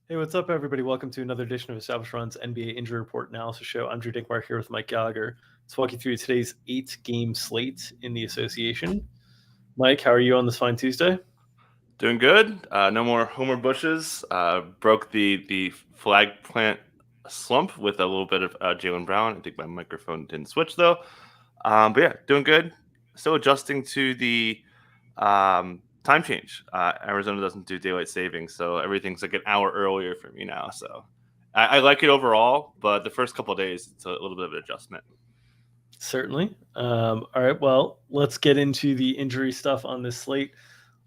Hey, what's up, everybody? Welcome to another edition of Established Run's NBA Injury Report Analysis Show. I'm Drew Dinkmeyer here with Mike Gallagher. Let's walk you through today's 8-game slate in the association. Mike, how are you on this fine Tuesday? Doing good. No more Homer Bushes. Broke the flag plant slump with a little bit of Jalen Brown. I think my microphone didn't switch though. But yeah, doing good. Still adjusting to the time change. Arizona doesn't do daylight savings, so everything's like an hour earlier for me now. So I like it overall, but the first couple of days it's a little bit of an adjustment. Certainly. All right, well, let's get into the injury stuff on this slate.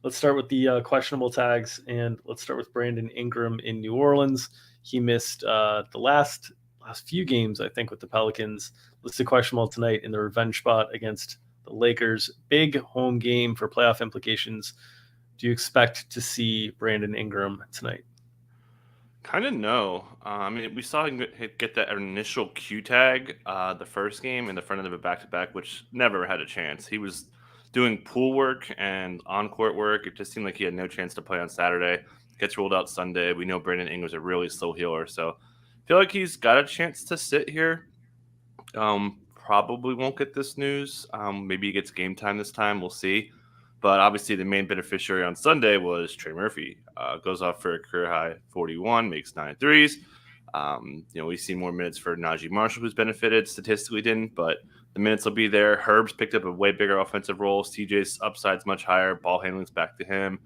Let's start with the questionable tags, and let's start with Brandon Ingram in New Orleans. He missed the last few games, I think, with the Pelicans. Listed questionable tonight in the revenge spot against the Lakers. Big home game for playoff implications. Do you expect to see Brandon Ingram tonight? Kind of no. I mean, we saw him get that initial Q tag the first game in the front end of a back to back, which never had a chance. He was doing pool work and on court work. It just seemed like he had no chance to play on Saturday. Gets ruled out Sunday. We know Brandon Ingram's a really slow healer, so I feel like he's got a chance to sit here. Probably won't get this news. Maybe he gets game time this time. We'll see. But obviously, the main beneficiary on Sunday was Trey Murphy. Goes off for a career high 41, makes 9 threes. We see more minutes for Najee Marshall, who's benefited. Statistically, didn't, but the minutes will be there. Herb's picked up a way bigger offensive role. CJ's upside's much higher. Ball handling's back to him.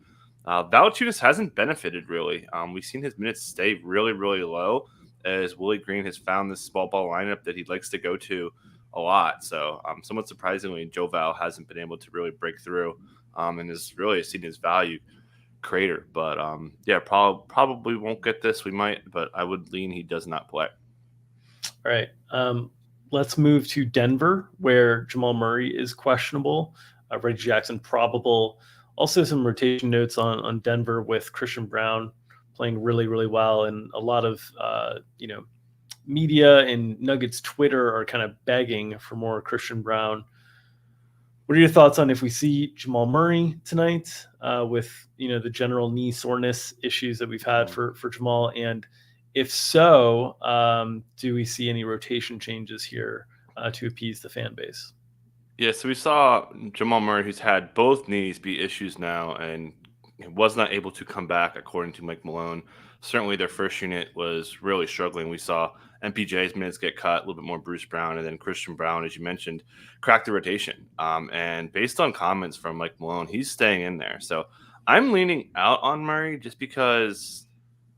Valanciunas hasn't benefited really. We've seen his minutes stay really, really low as Willie Green has found this small ball lineup that he likes to go to a lot. So, somewhat surprisingly, Joe Val hasn't been able to really break through and has really seen his value crater. But yeah, probably won't get this. We might, but I would lean he does not play. All right. Let's move to Denver, where Jamal Murray is questionable. Reggie Jackson probable. Also, some rotation notes on Denver with Christian Brown playing really, really well, and a lot of media and Nuggets Twitter are kind of begging for more Christian Brown. What are your thoughts on if we see Jamal Murray tonight with the general knee soreness issues that we've had for Jamal, and if so, do we see any rotation changes here to appease the fan base? Yeah, so we saw Jamal Murray, who's had both knees be issues now, and was not able to come back, according to Mike Malone. Certainly, their first unit was really struggling. We saw MPJ's minutes get cut, a little bit more Bruce Brown, and then Christian Brown, as you mentioned, cracked the rotation. And based on comments from Mike Malone, he's staying in there. So I'm leaning out on Murray just because,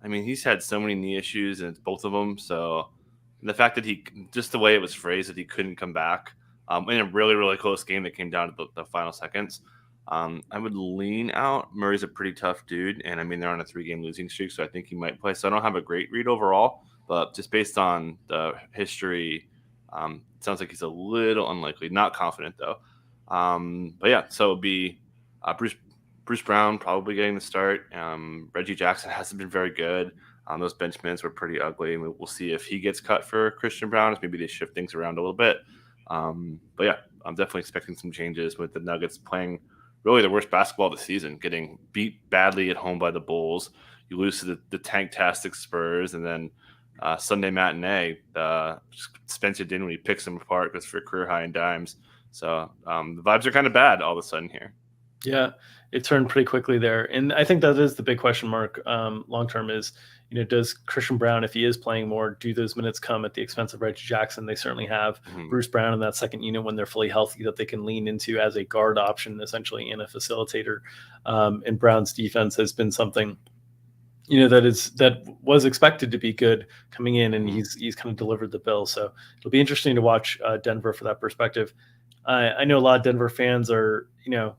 I mean, he's had so many knee issues, and it's both of them. So the fact that just the way it was phrased, that he couldn't come back in a really, really close game that came down to the final seconds. I would lean out. Murray's a pretty tough dude, and I mean they're on a 3-game losing streak, so I think he might play. So I don't have a great read overall, but just based on the history, it sounds like he's a little unlikely. Not confident though. But yeah, so it'll be Bruce Brown probably getting the start. Reggie Jackson hasn't been very good. Those bench minutes were pretty ugly, and we'll see if he gets cut for Christian Brown. If maybe they shift things around a little bit. But yeah, I'm definitely expecting some changes with the Nuggets playing really the worst basketball of the season, getting beat badly at home by the Bulls. You lose to the tank-tastic Spurs, and then Sunday matinee, Spencer Dinwiddie picks them apart, goes for a career high in dimes. So the vibes are kind of bad all of a sudden here. Yeah, it turned pretty quickly there, and I think that is the big question mark long term. Is does Christian Brown, if he is playing more, do those minutes come at the expense of Reggie Jackson? They certainly have Bruce Brown in that second unit when they're fully healthy that they can lean into as a guard option, essentially, and a facilitator. And Brown's defense has been something that was expected to be good coming in, and he's kind of delivered the bill. So it'll be interesting to watch Denver for that perspective. I know a lot of Denver fans are,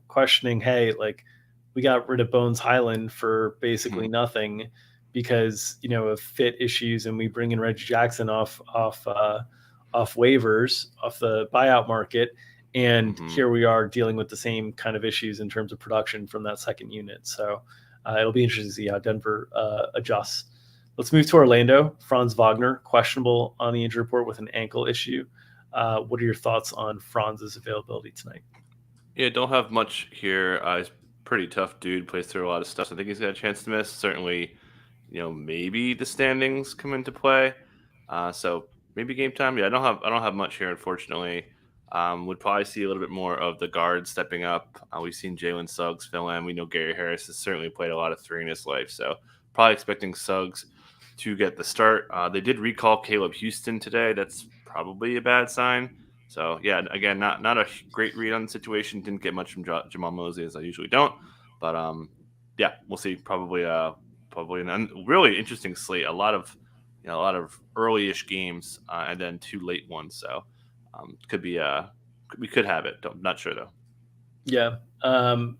questioning, hey, like we got rid of Bones Highland for basically nothing because, of fit issues, and we bring in Reggie Jackson off waivers, off the buyout market. And here we are dealing with the same kind of issues in terms of production from that second unit. So it'll be interesting to see how Denver adjusts. Let's move to Orlando. Franz Wagner, questionable on the injury report with an ankle issue. What are your thoughts on Franz's availability tonight? Yeah, don't have much here. He's a pretty tough dude, plays through a lot of stuff. So I think he's got a chance to miss. Certainly, maybe the standings come into play. So maybe game time. Yeah, I don't have much here, unfortunately. Would probably see a little bit more of the guards stepping up. We've seen Jalen Suggs fill in. We know Gary Harris has certainly played a lot of three in his life, so probably expecting Suggs to get the start. They did recall Caleb Houston today. That's probably a bad sign. So yeah, again, not a great read on the situation. Didn't get much from Jamal Mosley, as I usually don't. But yeah, we'll see. Probably really interesting slate. A lot of early-ish games, and then two late ones. So could be we could have it. Not sure though. Yeah. All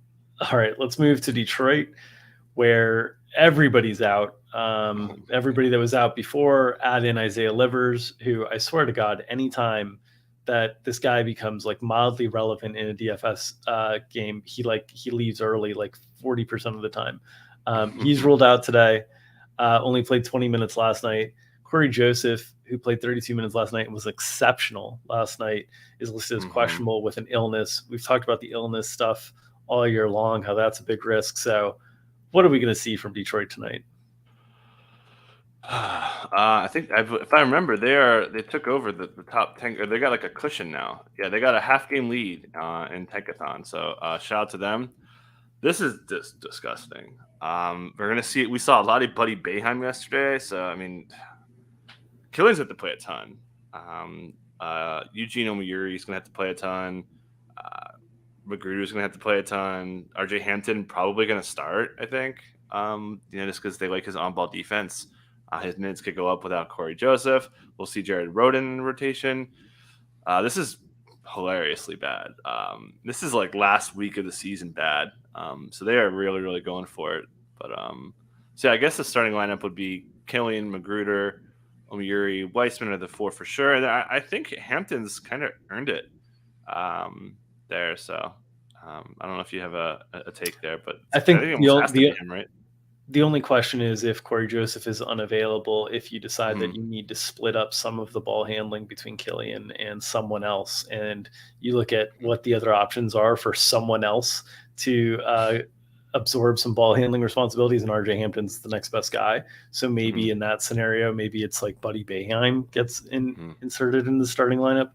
right, let's move to Detroit, where everybody's out. Everybody that was out before, add in Isaiah Livers, who I swear to God, anytime that this guy becomes like mildly relevant in a DFS game, he leaves early like 40% of the time. He's ruled out today. Only played 20 minutes last night. Corey Joseph, who played 32 minutes last night and was exceptional last night, is listed as questionable with an illness. We've talked about the illness stuff all year long, how that's a big risk. So what are we going to see from Detroit tonight? I think if I remember, they took over the top 10, or they got like a cushion now. Yeah, they got a half game lead in Tankathon. So shout out to them. This is just disgusting. We're gonna see. We saw a lot of Buddy Boeheim yesterday. So I mean, Killian's have to play a ton. Eugene Omoyuri is gonna have to play a ton. Uh, Magruder's gonna have to play a ton. RJ Hampton probably gonna start, I think. Just because they like his on-ball defense. His minutes could go up without Corey Joseph. We'll see Jared Rhoden in rotation. This is hilariously bad. This is like last week of the season bad. So they are really, really going for it. But so yeah, I guess the starting lineup would be Killian, Magruder, Omoyuri, Weissman are the four for sure. And I think Hampton's kind of earned it there. So I don't know if you have a take there, but I think it almost has to be him, right? the only question is if Corey Joseph is unavailable, if you decide that you need to split up some of the ball handling between Killian and someone else, and you look at what the other options are for someone else to absorb some ball handling responsibilities, and RJ Hampton's the next best guy. So maybe in that scenario, maybe it's like Buddy Boeheim gets inserted in the starting lineup.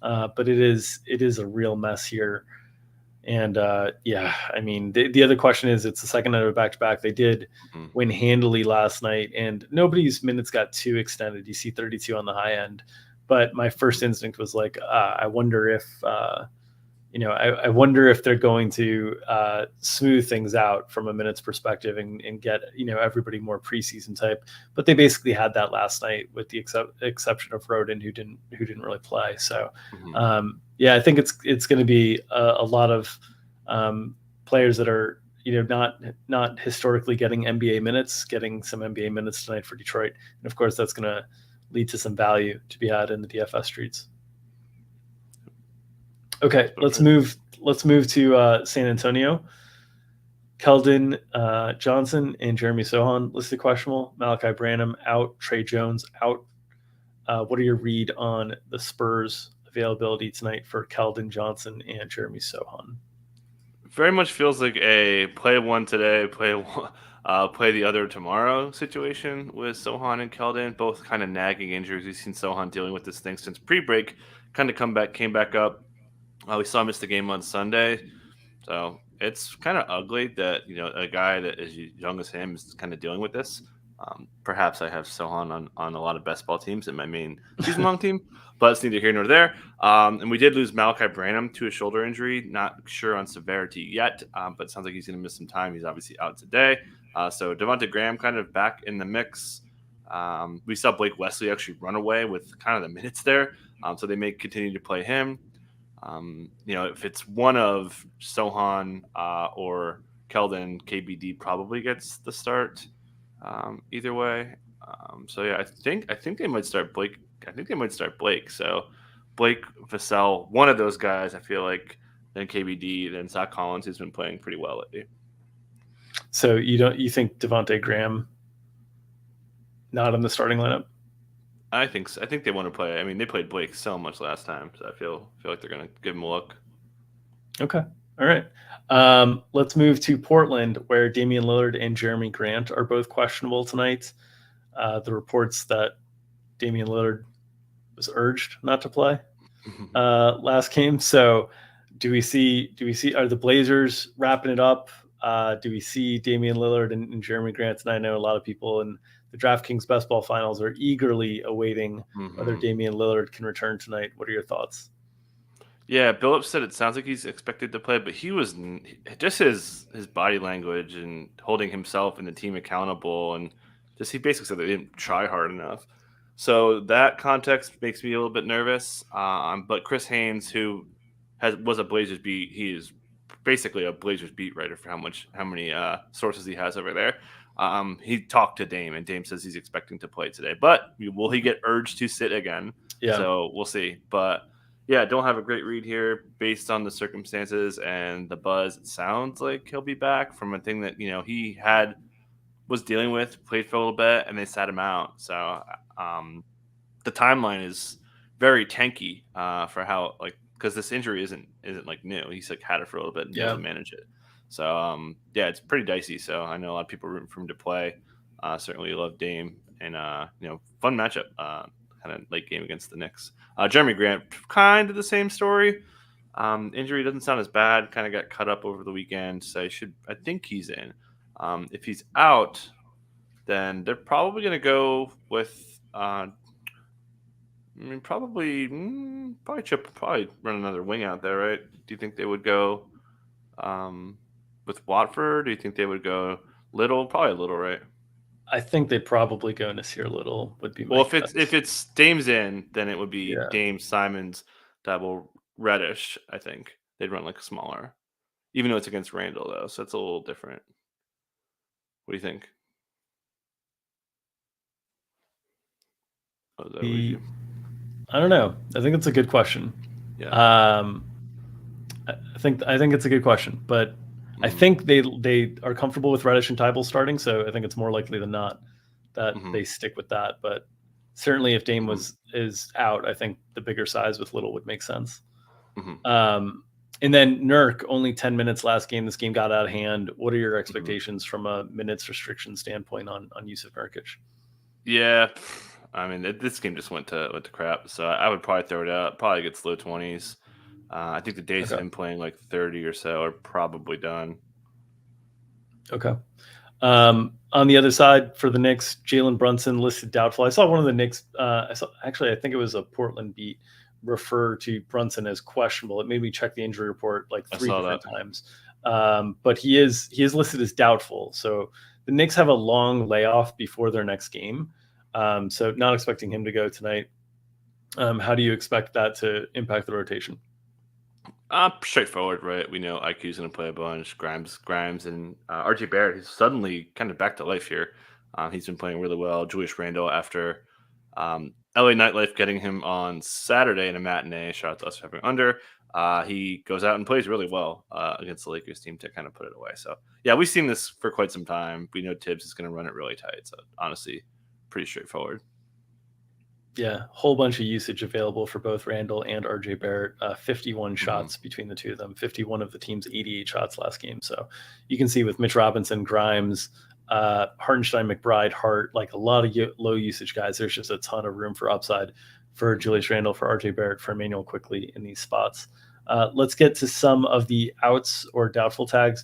But it is a real mess here. And yeah, I mean, the other question is, it's the second night of back-to-back. They did win handily last night, and nobody's minutes got too extended. You see 32 on the high end. But my first instinct was like, I wonder if, I wonder if they're going to smooth things out from a minutes perspective and get, everybody more preseason type. But they basically had that last night with the exception of Rhoden, who didn't really play. So, yeah, I think it's going to be a lot of players that are not historically getting NBA minutes, getting some NBA minutes tonight for Detroit, and of course that's going to lead to some value to be had in the DFS streets. Okay, let's move to San Antonio. Keldon Johnson and Jeremy Sohan listed questionable. Malachi Branham out. Trey Jones out. What are your read on the Spurs availability tonight for Keldon Johnson and Jeremy Sohan? Very much feels like a play one today, play the other tomorrow situation with Sohan and Keldon, both kind of nagging injuries. We've seen Sohan dealing with this thing since pre-break, kind of came back up. We saw him miss the game on Sunday, so it's kind of ugly that a guy that is young as him is kind of dealing with this. Perhaps I have Sohan on a lot of best ball teams in my main season long team, but it's neither here nor there. And we did lose Malachi Branham to a shoulder injury. Not sure on severity yet, but it sounds like he's going to miss some time. He's obviously out today. So Devontae Graham kind of back in the mix. We saw Blake Wesley actually run away with kind of the minutes there, so they may continue to play him. If it's one of Sohan or Keldon, KBD probably gets the start. Either way, so yeah, I think they might start Blake. I think they might start Blake. So Blake, Vassell, one of those guys. I feel like then KBD, then Zach Collins, who's been playing pretty well lately. So you think Devontae Graham not in the starting lineup? I think so. I think they want to play. I mean, they played Blake so much last time, so I feel like they're going to give him a look. Okay. All right. Let's move to Portland, where Damian Lillard and Jeremy Grant are both questionable tonight. The reports that Damian Lillard was urged not to play last game. So, do we see are the Blazers wrapping it up? Do we see Damian Lillard and Jeremy Grant? And I know a lot of people in the DraftKings Best Ball Finals are eagerly awaiting whether Damian Lillard can return tonight. What are your thoughts? Yeah, Billups said it sounds like he's expected to play, but just his body language and holding himself and the team accountable, and just he basically said they didn't try hard enough. So that context makes me a little bit nervous. But Chris Haynes, who was a Blazers beat, he is basically a Blazers beat writer for how many sources he has over there. He talked to Dame, and Dame says he's expecting to play today. But will he get urged to sit again? Yeah. So we'll see. But yeah, don't have a great read here based on the circumstances and the buzz. It sounds like he'll be back from a thing that he was dealing with, played for a little bit, and they sat him out. So um, the timeline is very tanky for how because this injury isn't like new. He's like had it for a little bit and able to manage it. So yeah, it's pretty dicey. So I know a lot of people rooting for him to play. Certainly love Dame and fun matchup. Kind of late game against the Knicks. Jeremy Grant, kind of the same story. Injury doesn't sound as bad. Kind of got cut up over the weekend, so I think he's in. If he's out, then they're probably going to go with. I mean, probably run another wing out there, right? Do you think they would go with Watford? Do you think they would go Little? Probably Little, right? I think they probably go Nasir Little would be my Well, guess. if it's Dame's in, then it would be Yeah. Dame, Simons, Double, Reddish. I think they'd run like smaller, even though it's against Randall though, so it's a little different. What do you think? Oh, is that with you? I don't know. I think it's a good question. Yeah. I think it's a good question, but I think they are comfortable with Reddish and Tybal starting, so I think it's more likely than not that they stick with that. But certainly, if Dame is out, I think the bigger size with Little would make sense. And then Nurk, only 10 minutes last game. This game got out of hand. What are your expectations from a minutes restriction standpoint on Yusuf Nurkic? Yeah, I mean this game just went to crap. So I would probably throw it out. Probably gets low 20s. I think the days of him playing like 30 or so are probably done. Okay. On the other side for the Knicks, Jalen Brunson listed doubtful. I saw one of the Knicks. I think it was a Portland beat refer to Brunson as questionable. It made me check the injury report like 3 different times. But he is listed as doubtful. So the Knicks have a long layoff before their next game. So not expecting him to go tonight. How do you expect that to impact the rotation? Straightforward, right? We know IQ's going to play a bunch. Grimes, and RJ Barrett is suddenly kind of back to life here. He's been playing really well. Julius Randle after LA Nightlife getting him on Saturday in a matinee. Shout out to us for having under. He goes out and plays really well against the Lakers team to kind of put it away. So yeah, we've seen this for quite some time. We know Tibbs is going to run it really tight. So honestly, pretty straightforward. Yeah, whole bunch of usage available for both Randall and RJ Barrett. 51 shots between the two of them. 51 of the team's 88 shots last game. So you can see with Mitch Robinson, Grimes, Hartenstein, McBride, Hart, like a lot of low usage guys. There's just a ton of room for upside for Julius Randle, for RJ Barrett, for Emmanuel quickly in these spots. Let's get to some of the outs or doubtful tags.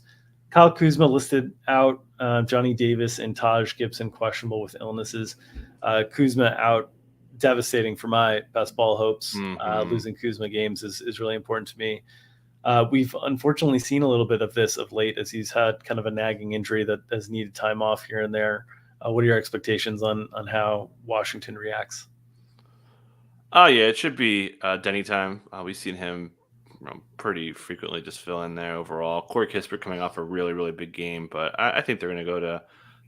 Kyle Kuzma listed out. Johnny Davis and Taj Gibson questionable with illnesses. Kuzma out. Devastating for my best ball hopes. Losing Kuzma games is really important to me. We've unfortunately seen a little bit of this of late as he's had kind of a nagging injury that has needed time off here and there. What are your expectations on how Washington reacts? Oh yeah, it should be Denny time. We've seen him pretty frequently just fill in there overall. Corey Kispert coming off a really, really big game, but I think they're going to go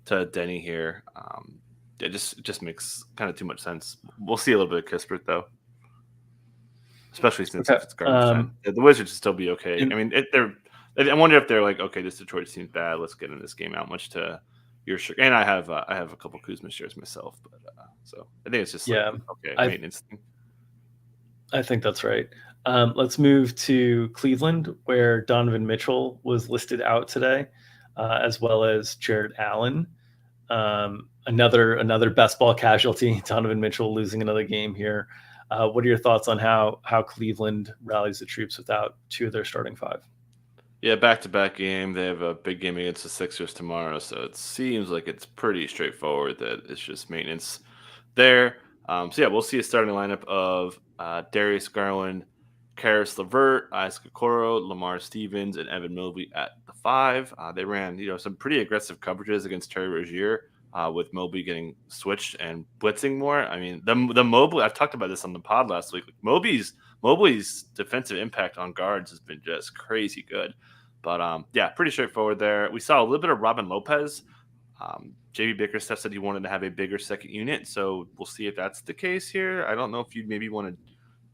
to Denny here. It just makes kind of too much sense. We'll see a little bit of Kispert though, especially since if it's garbage time. The Wizards should still be okay. I mean, I wonder if they're like, okay, this Detroit team's bad. Let's get in this game. How much to your shirt? And I have a couple Kuzma shares myself, but so I think it's just okay maintenance thing. I think that's right. Let's move to Cleveland, where Donovan Mitchell was listed out today, as well as Jared Allen. Another best ball casualty. Donovan Mitchell losing another game here. What are your thoughts on how Cleveland rallies the troops without two of their starting five? Yeah, back-to-back game. They have a big game against the Sixers tomorrow, so it seems like it's pretty straightforward that it's just maintenance there. So yeah, we'll see a starting lineup of Darius Garland, Karis LeVert, Isaac Okoro, Lamar Stevens, and Evan Mobley at the five. They ran some pretty aggressive coverages against Terry Rozier, with Mobley getting switched and blitzing more. I mean, the Mobley. I've talked about this on the pod last week. Mobley's defensive impact on guards has been just crazy good. But yeah, pretty straightforward there. We saw a little bit of Robin Lopez. JB Bickerstaff said he wanted to have a bigger second unit, so we'll see if that's the case here. I don't know if you'd maybe want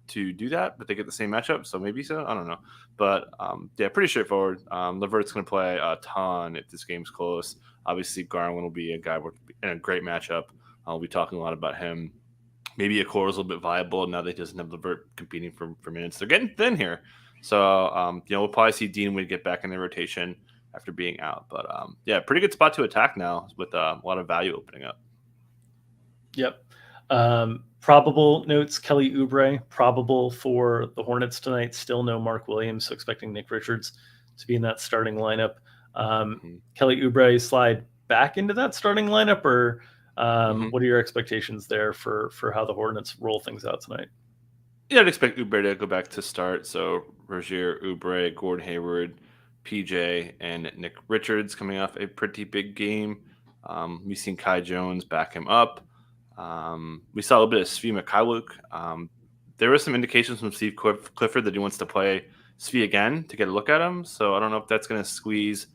to do that, but they get the same matchup, so maybe so. I don't know. But yeah, pretty straightforward. Levert's going to play a ton if this game's close. Obviously, Garland will be a guy in a great matchup. I'll be talking a lot about him. Maybe Okoro's a little bit viable now that he doesn't have Levert competing for minutes. They're getting thin here. So, we'll probably see Dean get back in the rotation after being out. But yeah, pretty good spot to attack now with a lot of value opening up. Yep. Probable notes: Kelly Oubre probable for the Hornets tonight. Still no Mark Williams, so expecting Nick Richards to be in that starting lineup. Kelly Oubre slide back into that starting lineup, or what are your expectations there for how the Hornets roll things out tonight? Yeah, I'd expect Oubre to go back to start. So Rozier, Oubre, Gordon Hayward, PJ, and Nick Richards coming off a pretty big game. We've seen Kai Jones back him up. We saw a little bit of Svi Mikhailuk. There were some indications from Steve Clifford that he wants to play Svi again to get a look at him. So I don't know if that's going to squeeze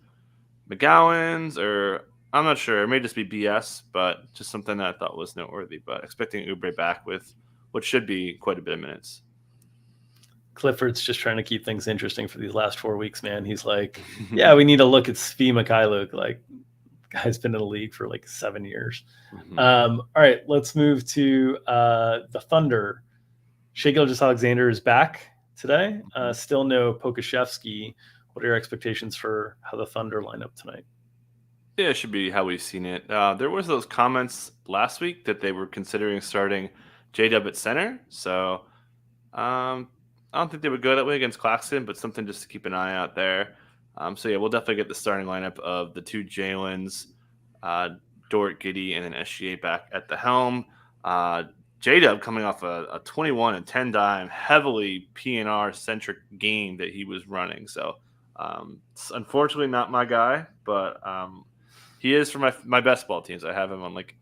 McGowan's, or I'm not sure. It may just be BS, but just something that I thought was noteworthy. But expecting Oubre back with what should be quite a bit of minutes. Clifford's just trying to keep things interesting for these last 4 weeks, man. He's like, yeah, we need to look at Svi Mikhailuk. Like, guy's been in the league for like 7 years. All right, let's move to the Thunder. Shai Gilgeous-Alexander is back today. Still no Pokashevsky. What are your expectations for how the Thunder line up tonight? Yeah, it should be how we've seen it. There was those comments last week that they were considering starting J-Dub at center. So I don't think they would go that way against Claxton, but something just to keep an eye out there. So yeah, we'll definitely get the starting lineup of the two Jalen's, Dort, Giddey, and then SGA back at the helm. J-Dub coming off a 21 and 10 dime, heavily PNR centric game that he was running. So it's unfortunately not my guy, but he is for my best ball teams. I have him on like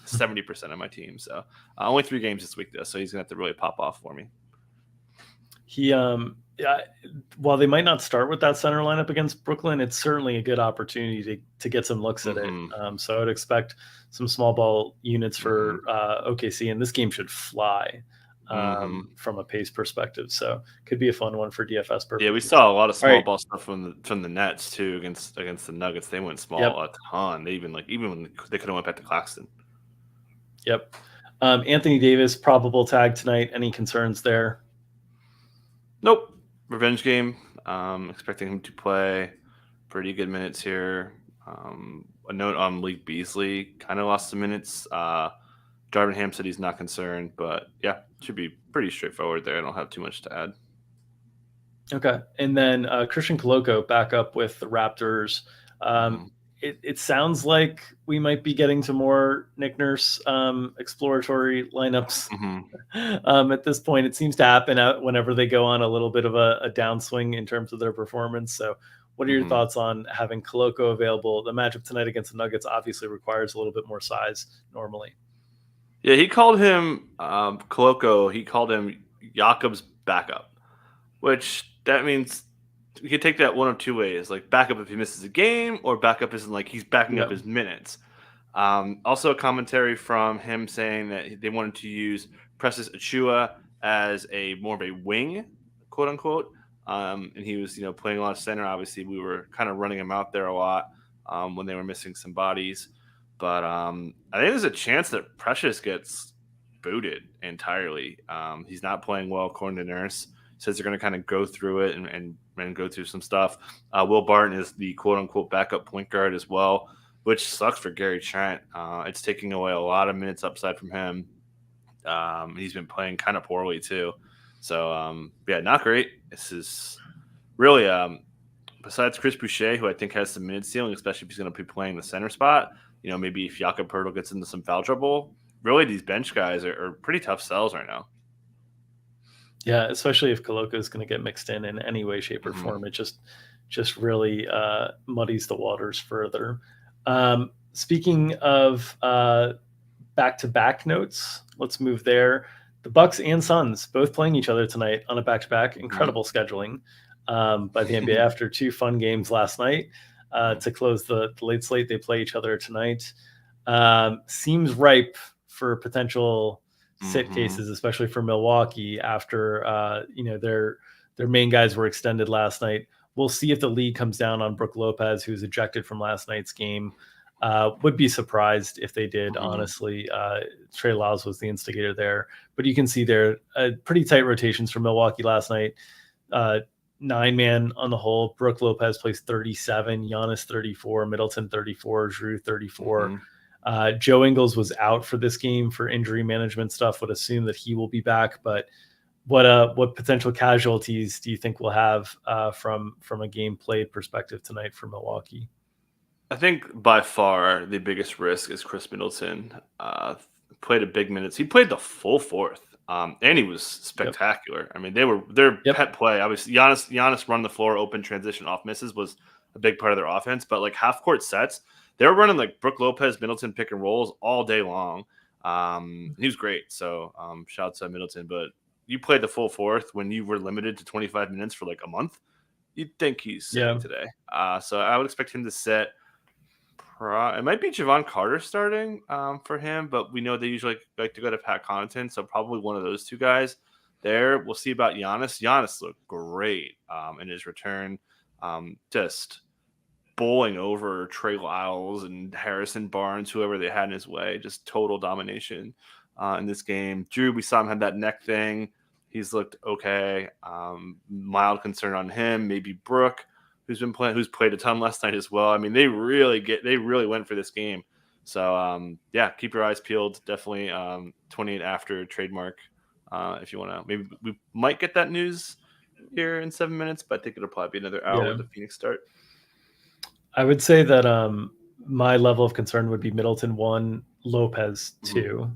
70% of my team. So only 3 games this week though, so he's gonna have to really pop off for me. He while they might not start with that center lineup against Brooklyn, it's certainly a good opportunity to get some looks at it. So I would expect some small ball units for OKC, and this game should fly from a pace perspective. So could be a fun one for DFS purposes. Yeah, we saw a lot of small ball stuff from the Nets too against the Nuggets. They went small a ton. They even when they could have went back to Claxton. Yep. Anthony Davis probable tag tonight. Any concerns there? Nope. Revenge game. Expecting him to play pretty good minutes here. A note on Malik Beasley. Kind of lost some minutes. Darvin Ham said he's not concerned, but yeah, should be pretty straightforward there. I don't have too much to add. Okay. And then Christian Koloko back up with the Raptors. It sounds like we might be getting to more Nick Nurse exploratory lineups at this point. It seems to happen whenever they go on a little bit of a downswing in terms of their performance. So what are your thoughts on having Koloko available? The matchup tonight against the Nuggets obviously requires a little bit more size normally. Yeah, he called him Koloko. He called him Jakob's backup, which that means you can take that one of two ways, like backup if he misses a game, or backup isn't like he's backing up his minutes. Also a commentary from him saying that they wanted to use Precious Achiuwa as more of a wing, quote unquote. And he was, playing a lot of center. Obviously, we were kind of running him out there a lot when they were missing some bodies. But I think there's a chance that Precious gets booted entirely. He's not playing well, according to Nurse. says they're going to kind of go through it and go through some stuff. Will Barton is the quote-unquote backup point guard as well, which sucks for Gary Trent. It's taking away a lot of minutes upside from him. He's been playing kind of poorly too. So, yeah, not great. This is really, besides Chris Boucher, who I think has some minute ceiling, especially if he's going to be playing the center spot, maybe if Jakob Poeltl gets into some foul trouble, really these bench guys are pretty tough sells right now. Yeah, especially if Koloko is going to get mixed in any way, shape, or form. It just really muddies the waters further. Speaking of back-to-back notes, let's move there. The Bucks and Suns both playing each other tonight on a back-to-back. Incredible scheduling by the NBA after 2 fun games last night. To close the late slate, they play each other tonight. Seems ripe for potential sit cases, especially for Milwaukee after their main guys were extended last night. We'll see if the league comes down on Brook Lopez, who's ejected from last night's game. Would be surprised if they did, honestly. Trey Lyles was the instigator there. But you can see there pretty tight rotations for Milwaukee last night. 9-man on the whole. Brook Lopez plays 37, Giannis 34, Middleton 34, Jrue 34. Joe Ingles was out for this game for injury management stuff. Would assume that he will be back. But what potential casualties do you think we'll have from a game played perspective tonight for Milwaukee? I think by far the biggest risk is Chris Middleton. Played a big minutes. He played the full fourth, and he was spectacular. Yep. I mean, their pet play. Obviously, Giannis run the floor, open transition off misses was a big part of their offense. But like half court sets, they were running like Brook Lopez, Middleton pick and rolls all day long. He was great. So shout out to Middleton. But you played the full fourth when you were limited to 25 minutes for like a month. You'd think he's sitting today. So I would expect him to sit. It might be Javon Carter starting for him, but we know they usually like to go to Pat Connaughton, so probably one of those two guys there. We'll see about Giannis. Giannis looked great in his return, just bowling over Trey Lyles and Harrison Barnes, whoever they had in his way. Just total domination in this game. Jrue, we saw him have that neck thing. He's looked okay. Mild concern on him. Maybe Brook, who's played a ton last night as well. I mean, they really went for this game. So keep your eyes peeled. Definitely 28 after trademark if you want to. Maybe we might get that news here in 7 minutes, but I think it'll probably be another hour with the Phoenix start. I would say that my level of concern would be Middleton 1, Lopez 2,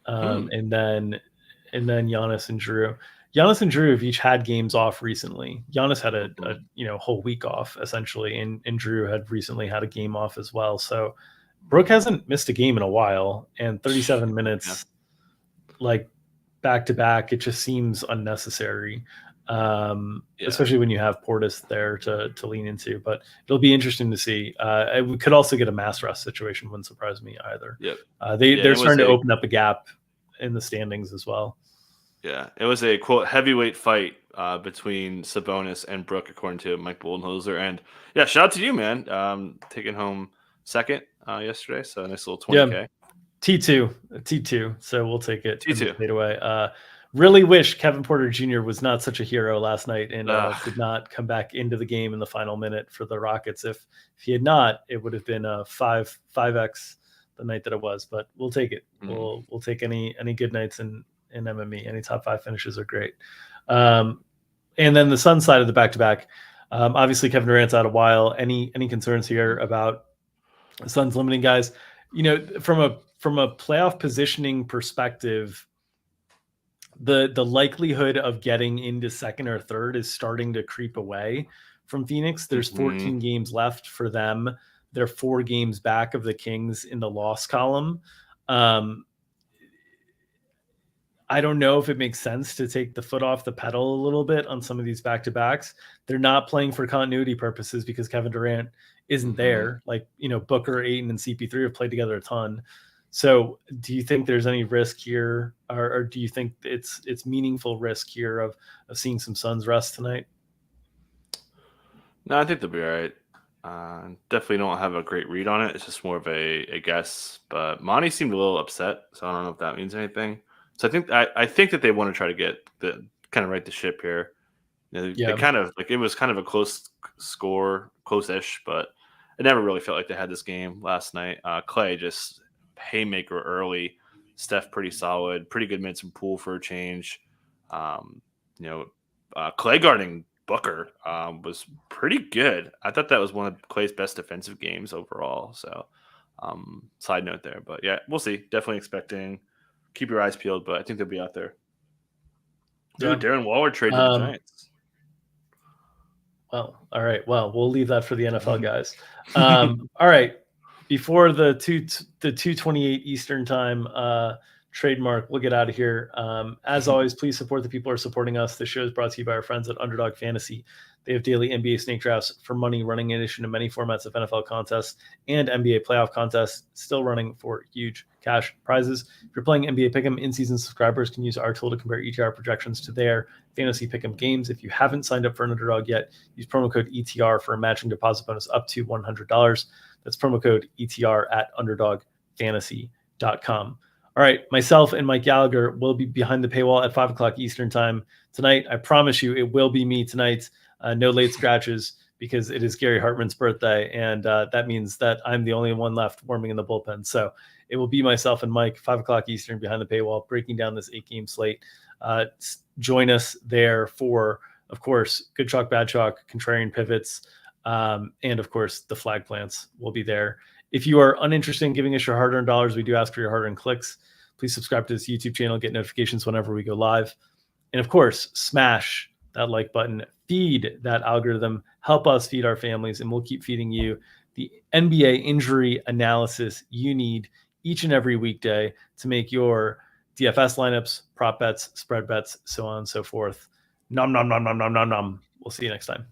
and then Giannis and Jrue. Giannis and Jrue have each had games off recently. Giannis had a whole week off essentially, and Jrue had recently had a game off as well. So Brook hasn't missed a game in a while, and 37 minutes like back to back, it just seems unnecessary. Especially when you have Portis there to lean into. But it'll be interesting to see. We could also get a mass rest situation. Wouldn't surprise me either. They're starting to open up a gap in the standings as well. Yeah, it was a quote heavyweight fight between Sabonis and Brook, according to Mike Budenholzer. And shout out to you, man, taking home second yesterday. So a nice little 20K. Yeah, T2. So we'll take it. T2 away. Really wish Kevin Porter Jr. was not such a hero last night and did not come back into the game in the final minute for the Rockets. If he had not, it would have been a 5x the night that it was. But we'll take it. We'll take any good nights in MME. Any top 5 finishes are great. And then the Suns side of the back-to-back, obviously Kevin Durant's out a while. Any concerns here about the Suns limiting guys? From a playoff positioning perspective, the likelihood of getting into second or third is starting to creep away from Phoenix. There's 14 games left for them. They're 4 games back of the Kings in the loss column. I don't know if it makes sense to take the foot off the pedal a little bit on some of these back-to-backs. They're not playing for continuity purposes because Kevin Durant isn't there. Like, Booker, Ayton, and CP3 have played together a ton. So do you think there's any risk here, or do you think it's meaningful risk here of seeing some Suns rest tonight? No, I think they'll be all right. Definitely don't have a great read on it. It's just more of a guess. But Monty seemed a little upset, so I don't know if that means anything. So I think that they want to try to get kind of right the ship here. They kind of like, it was kind of a close score, close-ish, but it never really felt like they had this game last night. Clay just haymaker early. Steph pretty solid, pretty good minutes from Poole for a change. Um, Clay guarding Booker was pretty good. I thought that was one of Clay's best defensive games overall. So, side note there, but yeah, we'll see. Definitely expecting. Keep your eyes peeled, but I think they'll be out there. Dude, Darren Waller traded the Giants. Well, all right. Well, we'll leave that for the NFL guys. All right. Before the 2:28 Eastern time trademark, we'll get out of here. As always, please support the people who are supporting us. This show is brought to you by our friends at Underdog Fantasy. They have daily NBA snake drafts for money, running in addition to many formats of NFL contests and NBA playoff contests, still running for huge cash prizes. If you're playing NBA Pick'em, in-season subscribers can use our tool to compare ETR projections to their fantasy Pick'em games. If you haven't signed up for an Underdog yet, use promo code ETR for a matching deposit bonus up to $100. That's promo code ETR at underdogfantasy.com. All right, myself and Mike Gallagher will be behind the paywall at 5 o'clock Eastern time tonight. I promise you it will be me tonight. No late scratches because it is Gary Hartman's birthday, and that means that I'm the only one left warming in the bullpen. So it will be myself and Mike, 5 o'clock Eastern, behind the paywall, breaking down this 8-game slate. Join us there for, of course, good chalk, bad chalk, contrarian pivots, and, of course, the flag plants will be there. If you are uninterested in giving us your hard-earned dollars, we do ask for your hard-earned clicks. Please subscribe to this YouTube channel, get notifications whenever we go live. And, of course, smash that like button, feed that algorithm, help us feed our families, and we'll keep feeding you the NBA injury analysis you need each and every weekday to make your DFS lineups, prop bets, spread bets, so on and so forth. Nom, nom, nom, nom, nom, nom, nom. We'll see you next time.